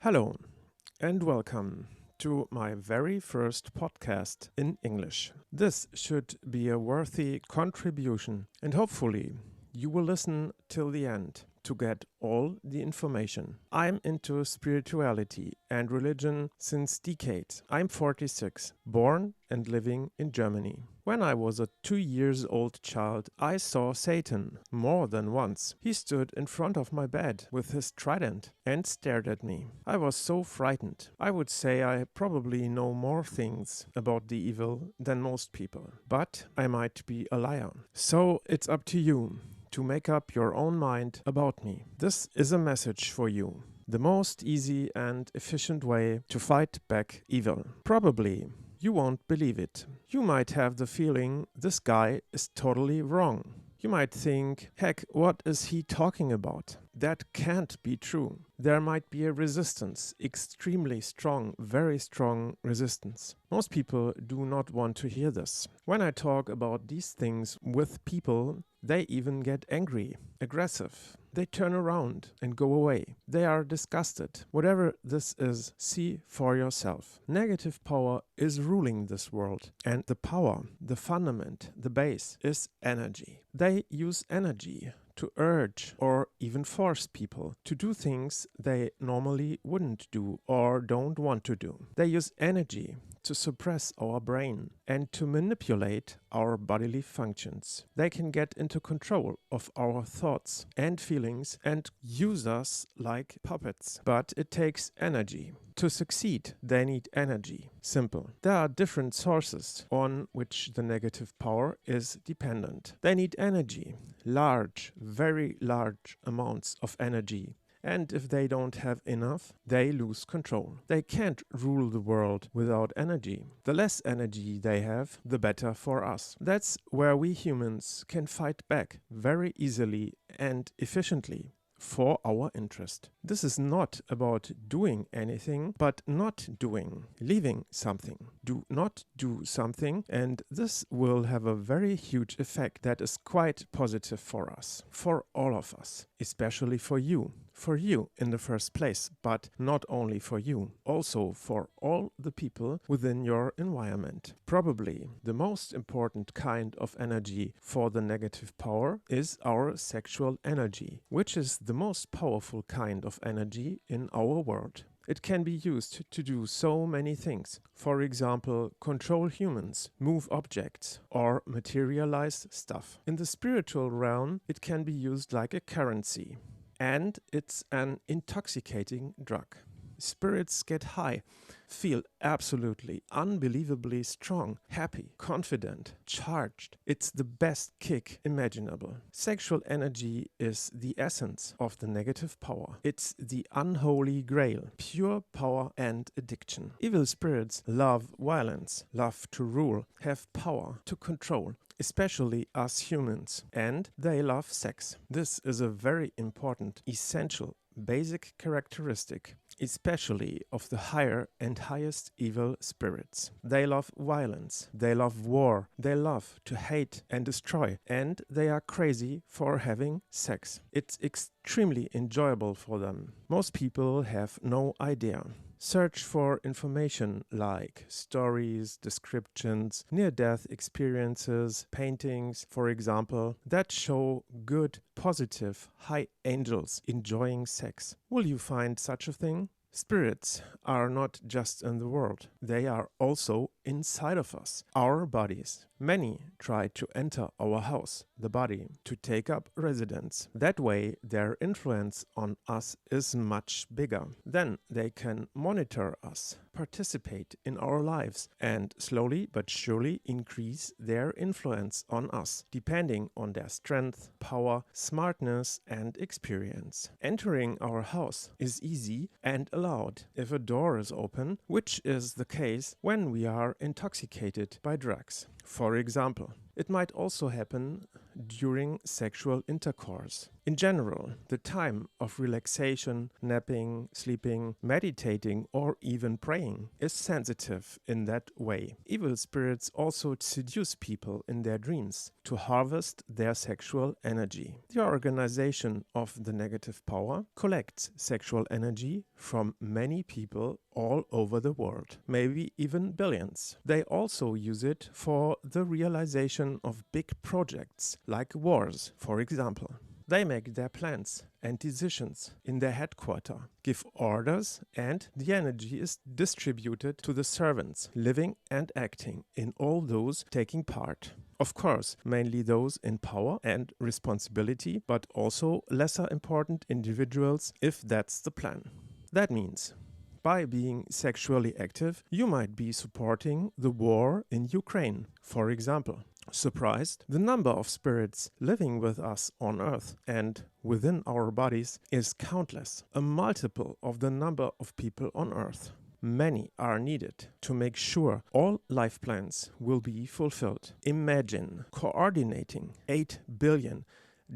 Hello and welcome to my very first podcast in English. This should be a worthy contribution, and hopefully you will listen till the end to get all the information. I'm into spirituality and religion since decades. I'm 46, born and living in Germany. When I was a 2-year-old child, I saw Satan more than once. He stood in front of my bed with his trident and stared at me. I was so frightened. I would say I probably know more things about the evil than most people, but I might be a liar. So it's up to you to make up your own mind about me. This is a message for you. The most easy and efficient way to fight back evil. Probably you won't believe it. You might have the feeling this guy is totally wrong. You might think, heck, what is he talking about? That can't be true. There might be a resistance, extremely strong, very strong resistance. Most people do not want to hear this. When I talk about these things with people, they even get angry, aggressive. They turn around and go away. They are disgusted. Whatever this is, see for yourself. Negative power is ruling this world. And the power, the fundament, the base is energy. They use energy to urge or even force people to do things they normally wouldn't do or don't want to do. They use energy to suppress our brain and to manipulate our bodily functions. They can get into control of our thoughts and feelings and use us like puppets. But it takes energy. To succeed, they need energy. Simple. There are different sources on which the negative power is dependent. They need energy, large, very large amounts of energy. And if they don't have enough, they lose control. They can't rule the world without energy. The less energy they have, the better for us. That's where we humans can fight back very easily and efficiently for our interest. This is not about doing anything, but not doing, leaving something. Do not do something, and this will have a very huge effect that is quite positive for us, for all of us, especially for you. For you in the first place, but not only for you, also for all the people within your environment. Probably the most important kind of energy for the negative power is our sexual energy, which is the most powerful kind of energy in our world. It can be used to do so many things. For example, control humans, move objects, or materialize stuff. In the spiritual realm, it can be used like a currency. And it's an intoxicating drug. Spirits get high, feel absolutely, unbelievably strong, happy, confident, charged. It's the best kick imaginable. Sexual energy is the essence of the negative power. It's the unholy grail, pure power and addiction. Evil spirits love violence, love to rule, have power to control, especially us humans, and they love sex. This is a very important, essential, basic characteristic, especially of the higher and highest evil spirits. They love violence, they love war, they love to hate and destroy, and they are crazy for having sex. It's extremely enjoyable for them. Most people have no idea. Search for information like stories, descriptions, near-death experiences, paintings, for example, that show good, positive, high angels enjoying sex. Will you find such a thing? Spirits are not just in the world, they are also inside of us, our bodies. Many try to enter our house, the body, to take up residence. That way their influence on us is much bigger. Then they can monitor us, participate in our lives, and slowly but surely increase their influence on us, depending on their strength, power, smartness, and experience. Entering our house is easy and allowed if a door is open, which is the case when we are intoxicated by drugs. For example, it might also happen during sexual intercourse. In general, the time of relaxation, napping, sleeping, meditating, or even praying is sensitive in that way. Evil spirits also seduce people in their dreams to harvest their sexual energy. The organization of the negative power collects sexual energy from many people all over the world, maybe even billions. They also use it for the realization of big projects like wars, for example. They make their plans and decisions in their headquarters, give orders, and the energy is distributed to the servants living and acting in all those taking part. Of course, mainly those in power and responsibility, but also lesser important individuals if that's the plan. That means by being sexually active, you might be supporting the war in Ukraine, for example. Surprised? The number of spirits living with us on earth and within our bodies is countless, a multiple of the number of people on earth. Many are needed to make sure all life plans will be fulfilled. Imagine coordinating 8 billion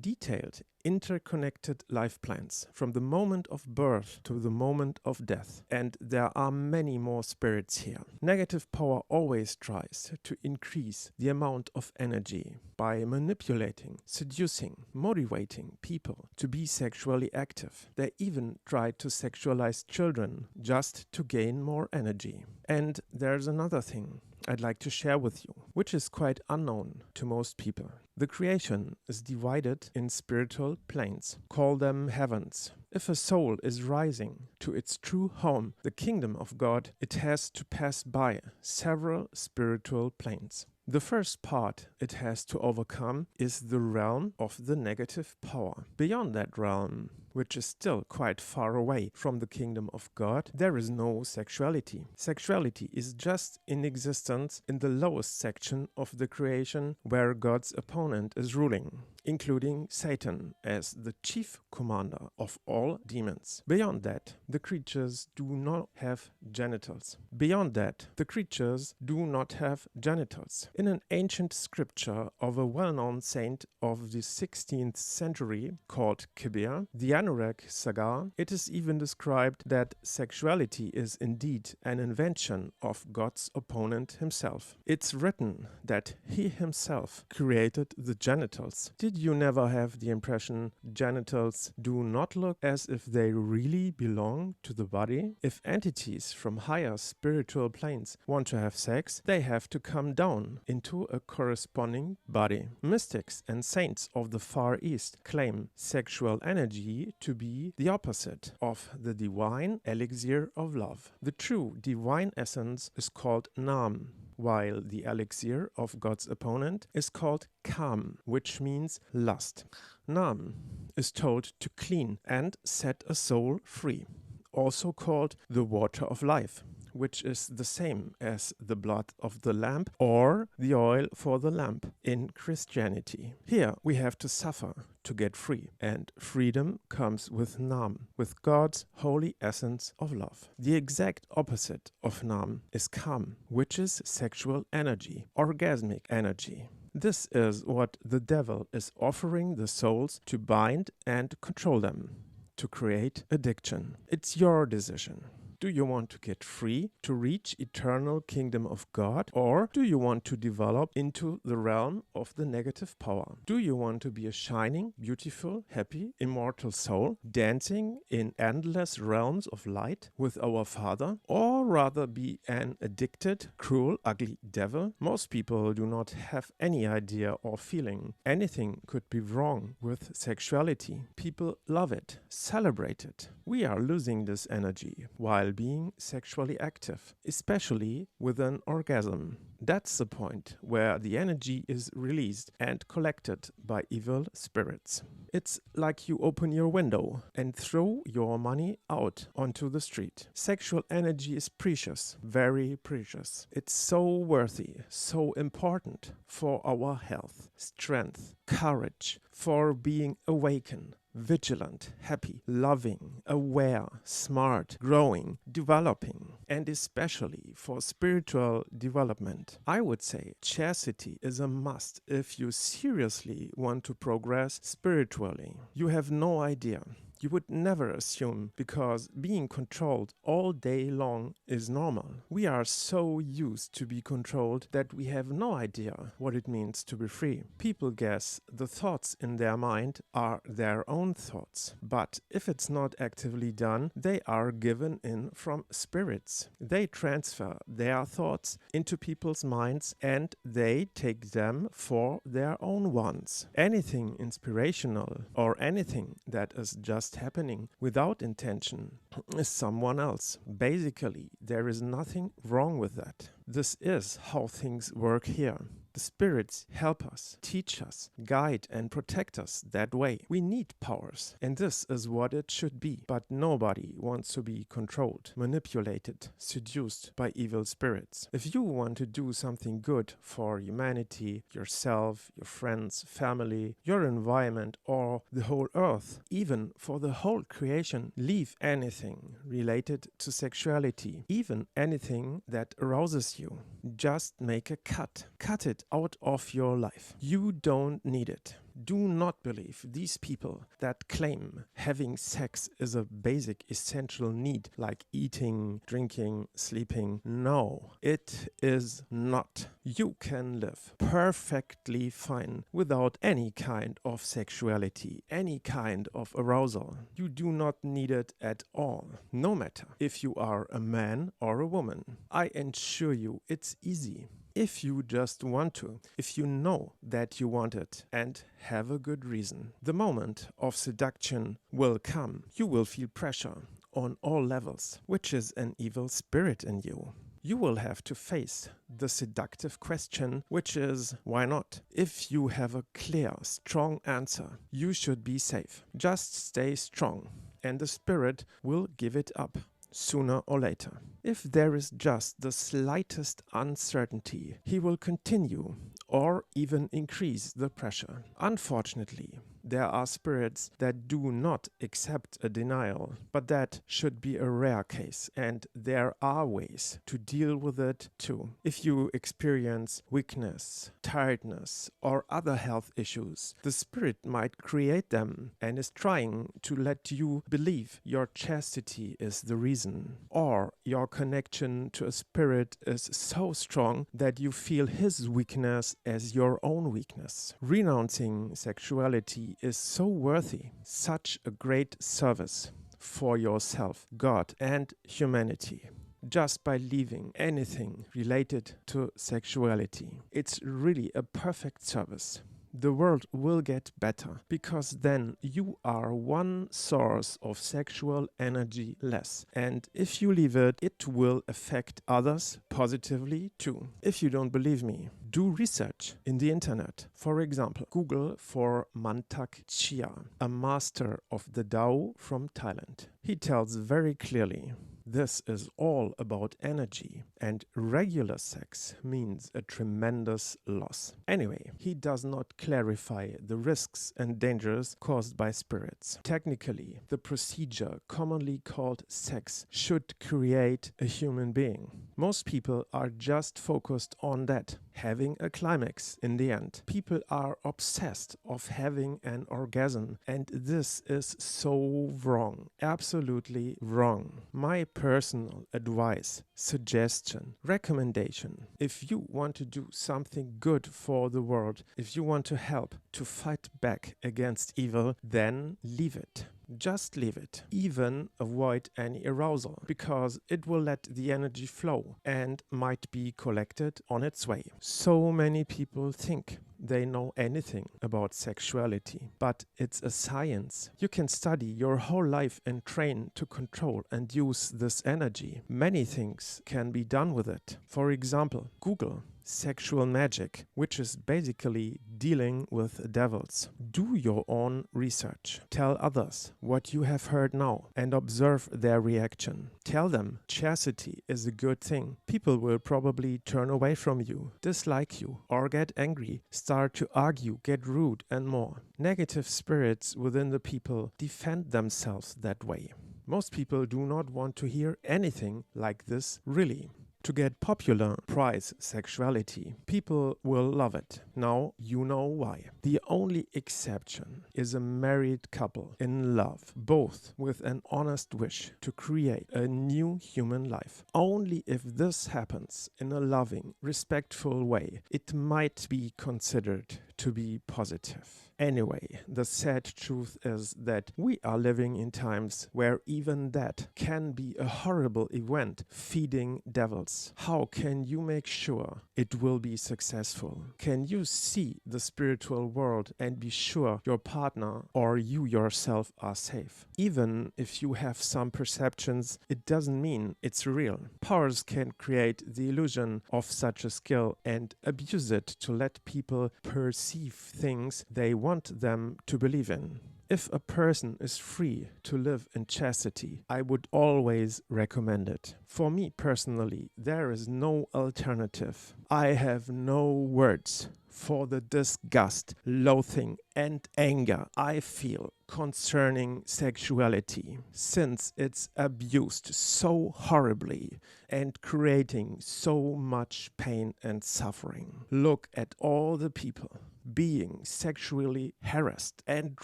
detailed, interconnected life plans from the moment of birth to the moment of death. And there are many more spirits here. Negative power always tries to increase the amount of energy by manipulating, seducing, motivating people to be sexually active. They even try to sexualize children just to gain more energy. And there's another thing I'd like to share with you, which is quite unknown to most people. The creation is divided in spiritual planes. Call them heavens. If a soul is rising to its true home, the kingdom of God, it has to pass by several spiritual planes. The first part it has to overcome is the realm of the negative power. Beyond that realm, which is still quite far away from the kingdom of God, there is no sexuality. Sexuality is just in existence in the lowest section of the creation where God's opponent is ruling, including Satan as the chief commander of all demons. Beyond that, the creatures do not have genitals. Beyond that, the creatures do not have genitals. In an ancient scripture of a well-known saint of the 16th century called Kabir, the Anurag Saga, it is even described that sexuality is indeed an invention of God's opponent himself. It's written that he himself created the genitals. Did you never have the impression genitals do not look as if they really belong to the body? If entities from higher spiritual planes want to have sex, they have to come down into a corresponding body. Mystics and saints of the Far East claim sexual energy to be the opposite of the divine elixir of love. The true divine essence is called Nam, while the elixir of God's opponent is called Kam, which means lust. Nam is told to clean and set a soul free, also called the water of life, which is the same as the blood of the lamb or the oil for the lamp in Christianity. Here we have to suffer to get free, and freedom comes with Nam, with God's holy essence of love. The exact opposite of Nam is Kam, which is sexual energy, orgasmic energy. This is what the devil is offering the souls to bind and control them, to create addiction. It's your decision. Do you want to get free to reach eternal kingdom of God, or do you want to develop into the realm of the negative power? Do you want to be a shining, beautiful, happy, immortal soul dancing in endless realms of light with our Father, or rather be an addicted, cruel, ugly devil? Most people do not have any idea or feeling anything could be wrong with sexuality. People love it, celebrate it. We are losing this energy while being sexually active, especially with an orgasm. That's the point where the energy is released and collected by evil spirits. It's like you open your window and throw your money out onto the street. Sexual energy is precious, very precious. It's so worthy, so important for our health, strength, courage, for being awakened, vigilant, happy, loving, aware, smart, growing, developing, and especially for spiritual development. I would say chastity is a must if you seriously want to progress spiritually. You have no idea. You would never assume because being controlled all day long is normal. We are so used to be controlled that we have no idea what it means to be free. People guess the thoughts in their mind are their own thoughts, but if it's not actively done, they are given in from spirits. They transfer their thoughts into people's minds and they take them for their own ones. Anything inspirational or anything that is just happening without intention is someone else. Basically, there is nothing wrong with that. This is how things work here. The spirits help us, teach us, guide and protect us that way. We need powers, and this is what it should be. But nobody wants to be controlled, manipulated, seduced by evil spirits. If you want to do something good for humanity, yourself, your friends, family, your environment, or the whole earth, even for the whole creation, leave anything related to sexuality, even anything that arouses you. Just make a cut. Cut it out of your life. You don't need it. Do not believe these people that claim having sex is a basic essential need like eating, drinking, sleeping. No, it is not. You can live perfectly fine without any kind of sexuality, any kind of arousal. You do not need it at all, no matter if you are a man or a woman. I assure you it's easy. If you just want to, if you know that you want it and have a good reason. The moment of seduction will come. You will feel pressure on all levels, which is an evil spirit in you. You will have to face the seductive question, which is, why not? If you have a clear, strong answer, you should be safe. Just stay strong, and the spirit will give it up sooner or later. If there is just the slightest uncertainty, he will continue or even increase the pressure. Unfortunately, there are spirits that do not accept a denial, but that should be a rare case, and there are ways to deal with it too. If you experience weakness, tiredness, or other health issues, the spirit might create them and is trying to let you believe your chastity is the reason, or your connection to a spirit is so strong that you feel his weakness as your own weakness. Renouncing sexuality is so worthy, such a great service for yourself, God, and humanity. Just by leaving anything related to sexuality. It's really a perfect service. The world will get better because then you are one source of sexual energy less. And if you leave it, it will affect others positively too. If you don't believe me, do research in the internet. For example, Google for Mantak Chia, a master of the Tao from Thailand. He tells very clearly, this is all about energy, and regular sex means a tremendous loss. Anyway, he does not clarify the risks and dangers caused by spirits. Technically, the procedure commonly called sex should create a human being. Most people are just focused on that, having a climax in the end. People are obsessed of having an orgasm, and this is so wrong, absolutely wrong. My personal advice, suggestion, recommendation, if you want to do something good for the world, if you want to help to fight back against evil, then leave it. Just leave it. Even avoid any arousal, because it will let the energy flow and might be collected on its way. So many people think they know anything about sexuality, but it's a science. You can study your whole life and train to control and use this energy. Many things can be done with it. For example, Google sexual magic, which is basically dealing with devils. Do your own research. Tell others what you have heard now and observe their reaction. Tell them chastity is a good thing. People will probably turn away from you, dislike you, or get angry, start to argue, get rude, and more. Negative spirits within the people defend themselves that way. Most people do not want to hear anything like this, really. To get popular, prize sexuality. People will love it. Now you know why. The only exception is a married couple in love, both with an honest wish to create a new human life. Only if this happens in a loving, respectful way, it might be considered to be positive. Anyway, the sad truth is that we are living in times where even that can be a horrible event, feeding devils. How can you make sure it will be successful? Can you see the spiritual world and be sure your partner or you yourself are safe? Even if you have some perceptions, it doesn't mean it's real. Powers can create the illusion of such a skill and abuse it to let people perceive things they want them to believe in. If a person is free to live in chastity, I would always recommend it. For me personally, there is no alternative. I have no words for the disgust, loathing, and anger I feel concerning sexuality, since it's abused so horribly and creating so much pain and suffering. Look at all the people being sexually harassed and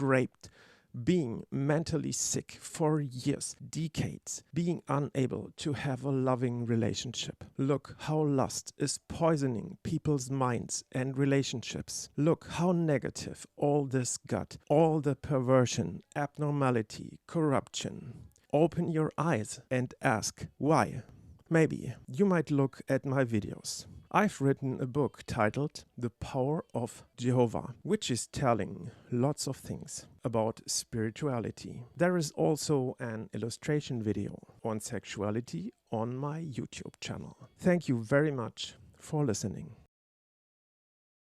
raped, being mentally sick for years, decades, being unable to have a loving relationship. Look how lust is poisoning people's minds and relationships. Look how negative all this got, all the perversion, abnormality, corruption. Open your eyes and ask why. Maybe you might look at my videos. I've written a book titled The Power of Jehovah, which is telling lots of things about spirituality. There is also an illustration video on sexuality on my YouTube channel. Thank you very much for listening.